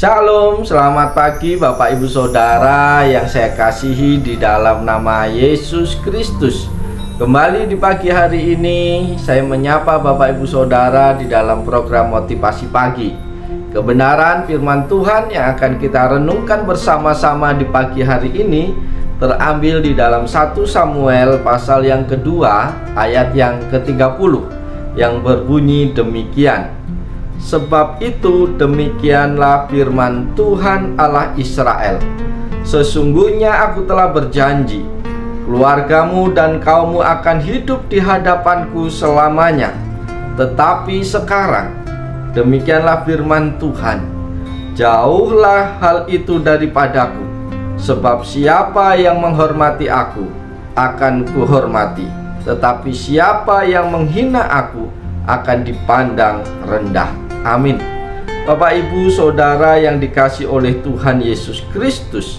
Shalom, selamat pagi Bapak Ibu Saudara yang saya kasihi di dalam nama Yesus Kristus. Kembali di pagi hari ini saya menyapa Bapak Ibu Saudara di dalam program Motivasi Pagi. Kebenaran firman Tuhan yang akan kita renungkan bersama-sama di pagi hari ini terambil di dalam 1 Samuel pasal yang kedua ayat yang ke-30 yang berbunyi demikian. Sebab itu demikianlah firman Tuhan Allah Israel, sesungguhnya aku telah berjanji, keluargamu dan kaummu akan hidup di hadapanku selamanya. Tetapi sekarang, demikianlah firman Tuhan, jauhlah hal itu daripadaku, sebab siapa yang menghormati aku, akan kuhormati, tetapi siapa yang menghina aku, akan dipandang rendah. Amin. Bapak Ibu Saudara yang dikasih oleh Tuhan Yesus Kristus,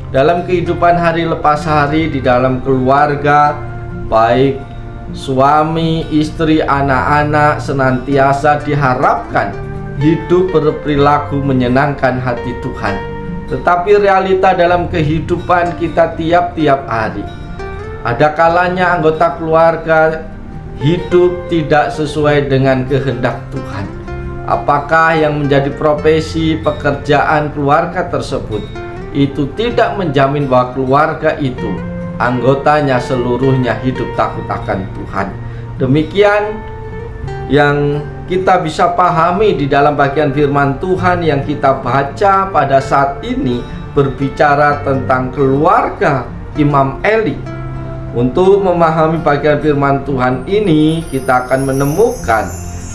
dalam kehidupan hari lepas hari di dalam keluarga, baik suami, istri, anak-anak senantiasa diharapkan hidup berperilaku menyenangkan hati Tuhan. Tetapi realita dalam kehidupan kita tiap-tiap hari, ada kalanya anggota keluarga hidup tidak sesuai dengan kehendak Tuhan. Apakah yang menjadi profesi pekerjaan keluarga tersebut itu tidak menjamin bahwa keluarga itu anggotanya seluruhnya hidup takut akan Tuhan. Demikian yang kita bisa pahami di dalam bagian firman Tuhan yang kita baca pada saat ini, berbicara tentang keluarga Imam Eli. Untuk memahami bagian firman Tuhan ini, kita akan menemukan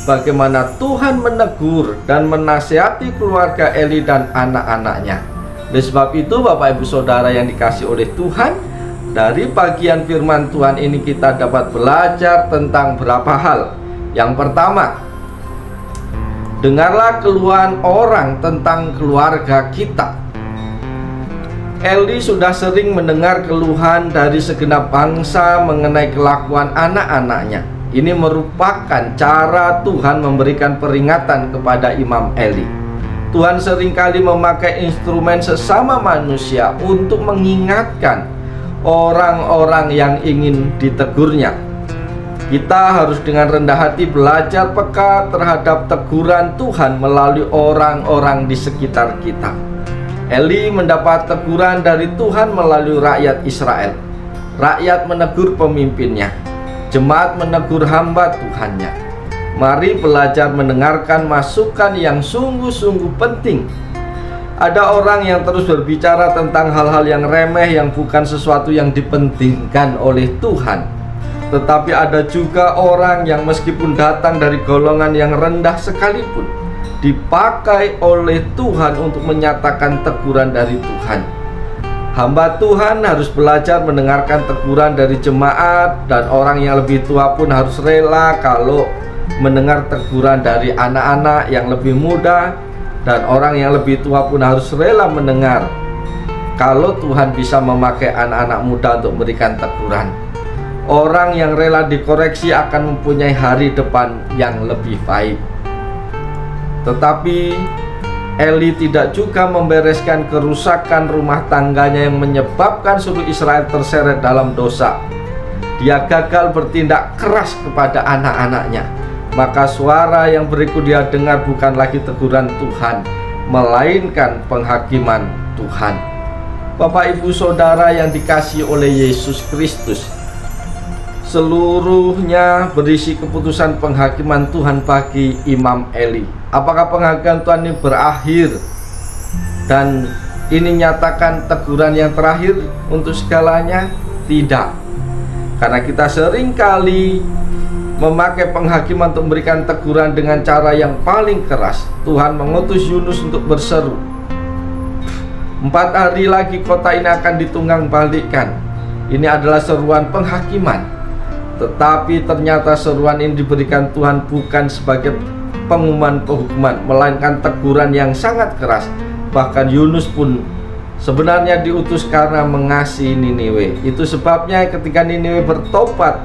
bagaimana Tuhan menegur dan menasihati keluarga Eli dan anak-anaknya. Oleh sebab itu Bapak Ibu Saudara yang dikasih oleh Tuhan, dari bagian firman Tuhan ini kita dapat belajar tentang beberapa hal. Yang pertama, dengarlah keluhan orang tentang keluarga kita. Eli sudah sering mendengar keluhan dari segenap bangsa mengenai kelakuan anak-anaknya. Ini merupakan cara Tuhan memberikan peringatan kepada Imam Eli. Tuhan seringkali memakai instrumen sesama manusia untuk mengingatkan orang-orang yang ingin ditegurnya. Kita harus dengan rendah hati belajar peka terhadap teguran Tuhan melalui orang-orang di sekitar kita. Eli mendapat teguran dari Tuhan melalui rakyat Israel. Rakyat menegur pemimpinnya, jemaat menegur hamba Tuhannya. Mari belajar mendengarkan masukan yang sungguh-sungguh penting. Ada orang yang terus berbicara tentang hal-hal yang remeh yang bukan sesuatu yang dipentingkan oleh Tuhan. Tetapi ada juga orang yang meskipun datang dari golongan yang rendah sekalipun, dipakai oleh Tuhan untuk menyatakan teguran dari Tuhan. Hamba Tuhan harus belajar mendengarkan teguran dari jemaat, dan orang yang lebih tua pun harus rela kalau mendengar teguran dari anak-anak yang lebih muda, dan orang yang lebih tua pun harus rela mendengar kalau Tuhan bisa memakai anak-anak muda untuk memberikan teguran. Orang yang rela dikoreksi akan mempunyai hari depan yang lebih baik. Tetapi Eli tidak juga membereskan kerusakan rumah tangganya yang menyebabkan seluruh Israel terseret dalam dosa. Dia gagal bertindak keras kepada anak-anaknya. Maka suara yang berikut dia dengar bukan lagi teguran Tuhan, melainkan penghakiman Tuhan. Bapak Ibu Saudara yang dikasihi oleh Yesus Kristus, seluruhnya berisi keputusan penghakiman Tuhan bagi Imam Eli. Apakah penghakiman Tuhan ini berakhir dan ini nyatakan teguran yang terakhir untuk segalanya? Tidak. Karena kita seringkali memakai penghakiman untuk memberikan teguran dengan cara yang paling keras. Tuhan mengutus Yunus untuk berseru, 4 hari lagi kota ini akan ditunggang balikan. Ini adalah seruan penghakiman. Tetapi ternyata seruan ini diberikan Tuhan bukan sebagai penghukuman, melainkan teguran yang sangat keras. Bahkan Yunus pun sebenarnya diutus karena mengasihi Niniwe. Itu sebabnya ketika Niniwe bertobat,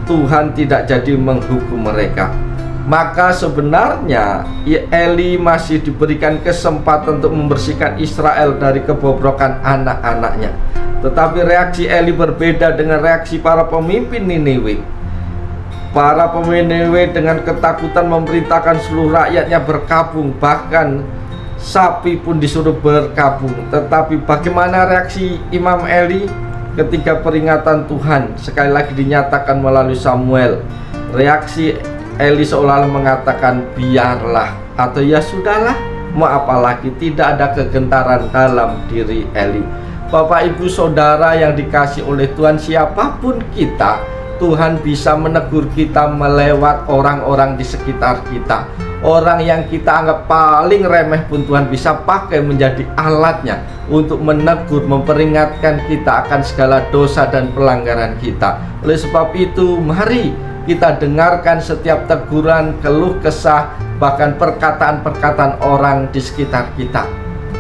Tuhan tidak jadi menghukum mereka. Maka sebenarnya Eli masih diberikan kesempatan untuk membersihkan Israel dari kebobrokan anak-anaknya. Tetapi reaksi Eli berbeda dengan reaksi para pemimpin Niniwe. Para pemimpin Niniwe dengan ketakutan memerintahkan seluruh rakyatnya berkabung, bahkan sapi pun disuruh berkabung. Tetapi bagaimana reaksi Imam Eli ketika peringatan Tuhan sekali lagi dinyatakan melalui Samuel? Reaksi Eli seolah-olah mengatakan biarlah, atau ya sudahlah, mau apa lagi. Tidak ada kegentaran dalam diri Eli. Bapak ibu saudara yang dikasih oleh Tuhan, siapapun kita, Tuhan bisa menegur kita melewat orang-orang di sekitar kita. Orang yang kita anggap paling remeh pun Tuhan bisa pakai menjadi alatnya untuk menegur, memperingatkan kita akan segala dosa dan pelanggaran kita. Oleh sebab itu, mari kita dengarkan setiap teguran, keluh kesah, bahkan perkataan-perkataan orang di sekitar kita.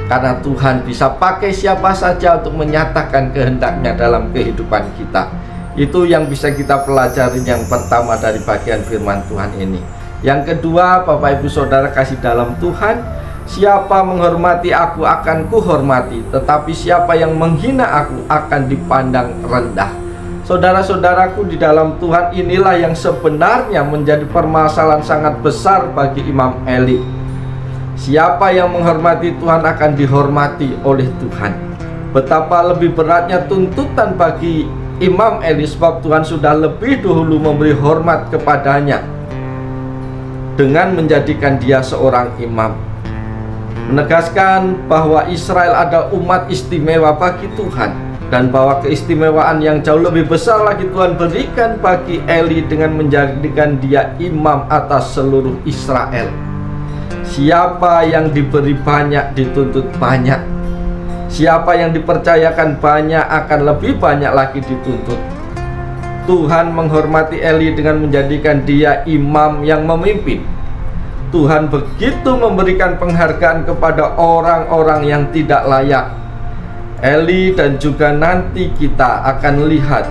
Karena Tuhan bisa pakai siapa saja untuk menyatakan kehendaknya dalam kehidupan kita. Itu yang bisa kita pelajari yang pertama dari bagian firman Tuhan ini. Yang kedua, Bapak Ibu Saudara kasih dalam Tuhan, siapa menghormati aku akan kuhormati, tetapi siapa yang menghina aku akan dipandang rendah. Saudara-saudaraku di dalam Tuhan, inilah yang sebenarnya menjadi permasalahan sangat besar bagi Imam Eli. Siapa yang menghormati Tuhan akan dihormati oleh Tuhan. Betapa lebih beratnya tuntutan bagi Imam Eli, sebab Tuhan sudah lebih dahulu memberi hormat kepadanya dengan menjadikan dia seorang imam. Menegaskan bahwa Israel ada umat istimewa bagi Tuhan, dan bahwa keistimewaan yang jauh lebih besar lagi Tuhan berikan bagi Eli dengan menjadikan dia imam atas seluruh Israel. Siapa yang diberi banyak dituntut banyak. Siapa yang dipercayakan banyak akan lebih banyak lagi dituntut. Tuhan menghormati Eli dengan menjadikan dia imam yang memimpin. Tuhan begitu memberikan penghargaan kepada orang-orang yang tidak layak. Eli dan juga nanti kita akan lihat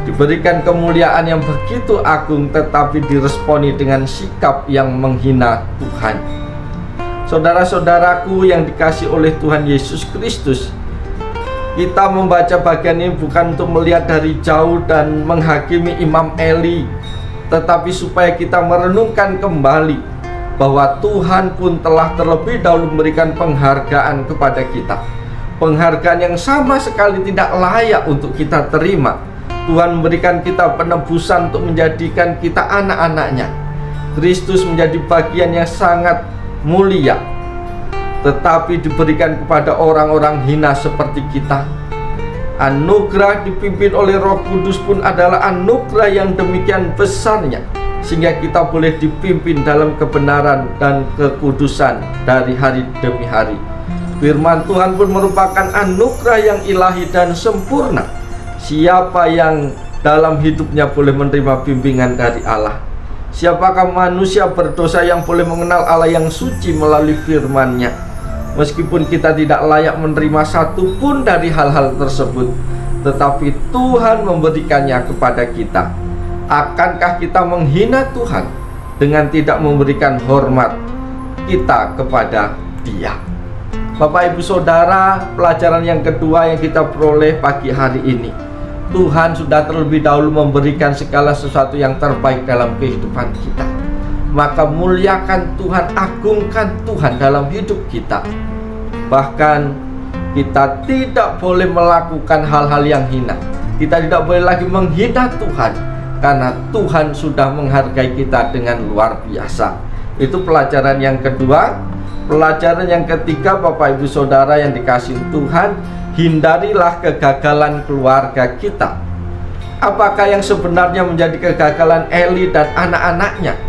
diberikan kemuliaan yang begitu agung, tetapi diresponi dengan sikap yang menghina Tuhan. Saudara-saudaraku yang dikasih oleh Tuhan Yesus Kristus, kita membaca bagian ini bukan untuk melihat dari jauh dan menghakimi Imam Eli, tetapi supaya kita merenungkan kembali bahwa Tuhan pun telah terlebih dahulu memberikan penghargaan kepada kita. Penghargaan yang sama sekali tidak layak untuk kita terima. Tuhan memberikan kita penebusan untuk menjadikan kita anak-anaknya. Kristus menjadi bagian yang sangat mulia, tetapi diberikan kepada orang-orang hina seperti kita. Anugerah dipimpin oleh Roh Kudus pun adalah anugerah yang demikian besarnya, sehingga kita boleh dipimpin dalam kebenaran dan kekudusan dari hari demi hari. Firman Tuhan pun merupakan anugerah yang ilahi dan sempurna. Siapa yang dalam hidupnya boleh menerima bimbingan dari Allah? Siapakah manusia berdosa yang boleh mengenal Allah yang suci melalui firman-Nya? Meskipun kita tidak layak menerima satu pun dari hal-hal tersebut, tetapi Tuhan memberikannya kepada kita. Akankah kita menghina Tuhan dengan tidak memberikan hormat kita kepada Dia? Bapak Ibu Saudara, pelajaran yang kedua yang kita peroleh pagi hari ini, Tuhan sudah terlebih dahulu memberikan segala sesuatu yang terbaik dalam kehidupan kita. Maka muliakan Tuhan, agungkan Tuhan dalam hidup kita. Bahkan kita tidak boleh melakukan hal-hal yang hina. Kita tidak boleh lagi menghina Tuhan, karena Tuhan sudah menghargai kita dengan luar biasa. Itu pelajaran yang kedua. Pelajaran yang ketiga, Bapak Ibu Saudara yang dikasihi Tuhan, hindarilah kegagalan keluarga kita. Apakah yang sebenarnya menjadi kegagalan Eli dan anak-anaknya?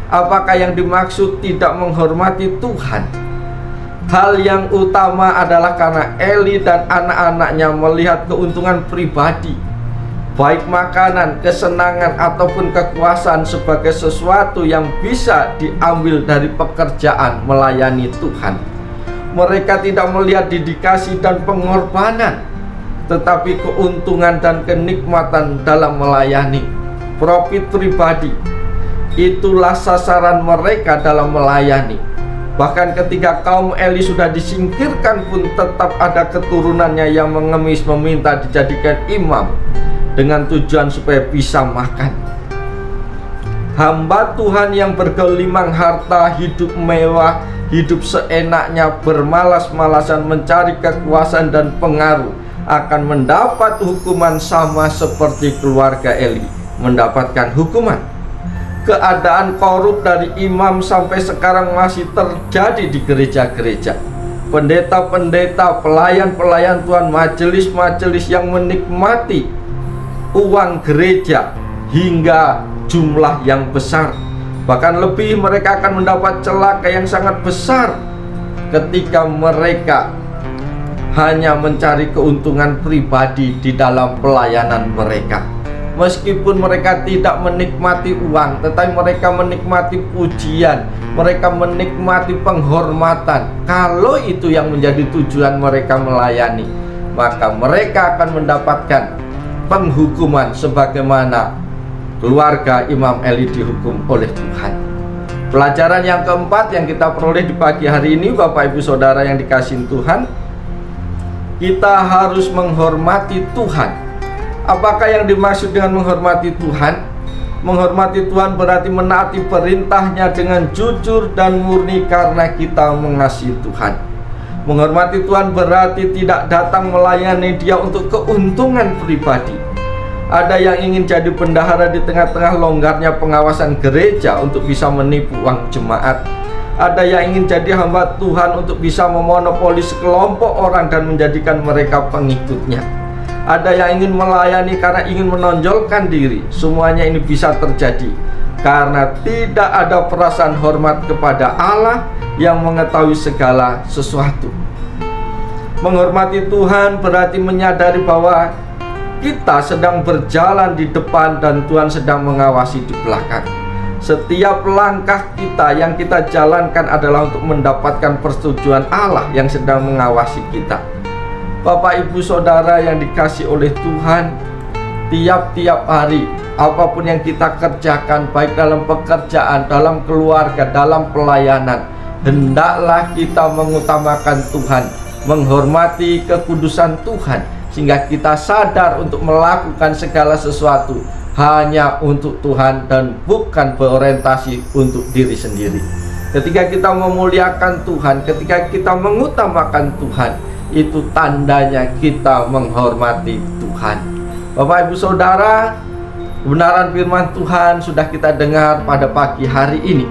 Apakah yang dimaksud tidak menghormati Tuhan? Hal yang utama adalah karena Eli dan anak-anaknya melihat keuntungan pribadi, baik makanan, kesenangan, ataupun kekuasaan sebagai sesuatu yang bisa diambil dari pekerjaan melayani Tuhan. Mereka tidak melihat dedikasi dan pengorbanan, tetapi keuntungan dan kenikmatan dalam melayani, profit pribadi. Itulah sasaran mereka dalam melayani. Bahkan ketika kaum Eli sudah disingkirkan pun tetap ada keturunannya yang mengemis meminta dijadikan imam dengan tujuan supaya bisa makan. Hamba Tuhan yang bergelimang harta, hidup mewah, hidup seenaknya, bermalas-malasan mencari kekuasaan dan pengaruh akan mendapat hukuman sama seperti keluarga Eli mendapatkan hukuman. Keadaan korup dari imam sampai sekarang masih terjadi di gereja-gereja. Pendeta-pendeta, pelayan-pelayan Tuhan, majelis-majelis yang menikmati uang gereja hingga jumlah yang besar. Bahkan lebih, mereka akan mendapat celaka yang sangat besar ketika mereka hanya mencari keuntungan pribadi di dalam pelayanan mereka. Meskipun mereka tidak menikmati uang, tetapi mereka menikmati pujian, mereka menikmati penghormatan. Kalau itu yang menjadi tujuan mereka melayani, maka mereka akan mendapatkan penghukuman sebagaimana keluarga Imam Eli dihukum oleh Tuhan. Pelajaran yang keempat yang kita peroleh di pagi hari ini, Bapak Ibu Saudara yang dikasihi Tuhan, kita harus menghormati Tuhan. Apakah yang dimaksud dengan menghormati Tuhan? Menghormati Tuhan berarti menaati perintahnya dengan jujur dan murni karena kita mengasihi Tuhan. Menghormati Tuhan berarti tidak datang melayani Dia untuk keuntungan pribadi. Ada yang ingin jadi bendahara di tengah-tengah longgarnya pengawasan gereja untuk bisa menipu uang jemaat. Ada yang ingin jadi hamba Tuhan untuk bisa memonopoli sekelompok orang dan menjadikan mereka pengikutnya. Ada yang ingin melayani karena ingin menonjolkan diri. Semuanya ini bisa terjadi karena tidak ada perasaan hormat kepada Allah yang mengetahui segala sesuatu. Menghormati Tuhan berarti menyadari bahwa kita sedang berjalan di depan dan Tuhan sedang mengawasi di belakang. Setiap langkah kita yang kita jalankan adalah untuk mendapatkan persetujuan Allah yang sedang mengawasi kita. Bapak Ibu Saudara yang dikasihi oleh Tuhan, tiap-tiap hari apapun yang kita kerjakan, baik dalam pekerjaan, dalam keluarga, dalam pelayanan, hendaklah kita mengutamakan Tuhan, menghormati kekudusan Tuhan, sehingga kita sadar untuk melakukan segala sesuatu hanya untuk Tuhan dan bukan berorientasi untuk diri sendiri. Ketika kita memuliakan Tuhan, ketika kita mengutamakan Tuhan, itu tandanya kita menghormati Tuhan. Bapak Ibu Saudara, kebenaran firman Tuhan sudah kita dengar pada pagi hari ini.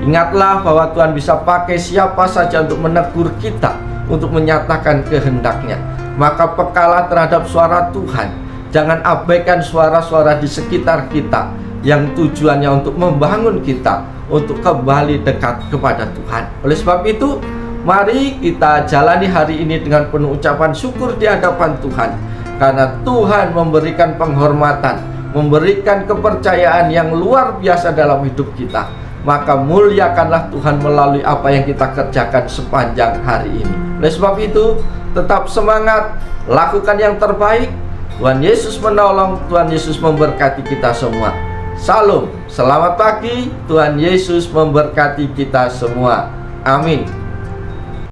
Ingatlah bahwa Tuhan bisa pakai siapa saja untuk menegur kita, untuk menyatakan kehendaknya. Maka pekalah terhadap suara Tuhan. Jangan abaikan suara-suara di sekitar kita yang tujuannya untuk membangun kita untuk kembali dekat kepada Tuhan. Oleh sebab itu, mari kita jalani hari ini dengan penuh ucapan syukur di hadapan Tuhan, karena Tuhan memberikan penghormatan, memberikan kepercayaan yang luar biasa dalam hidup kita. Maka muliakanlah Tuhan melalui apa yang kita kerjakan sepanjang hari ini. Oleh sebab itu, tetap semangat, lakukan yang terbaik. Tuhan Yesus menolong, Tuhan Yesus memberkati kita semua. Salam, selamat pagi, Tuhan Yesus memberkati kita semua. Amin.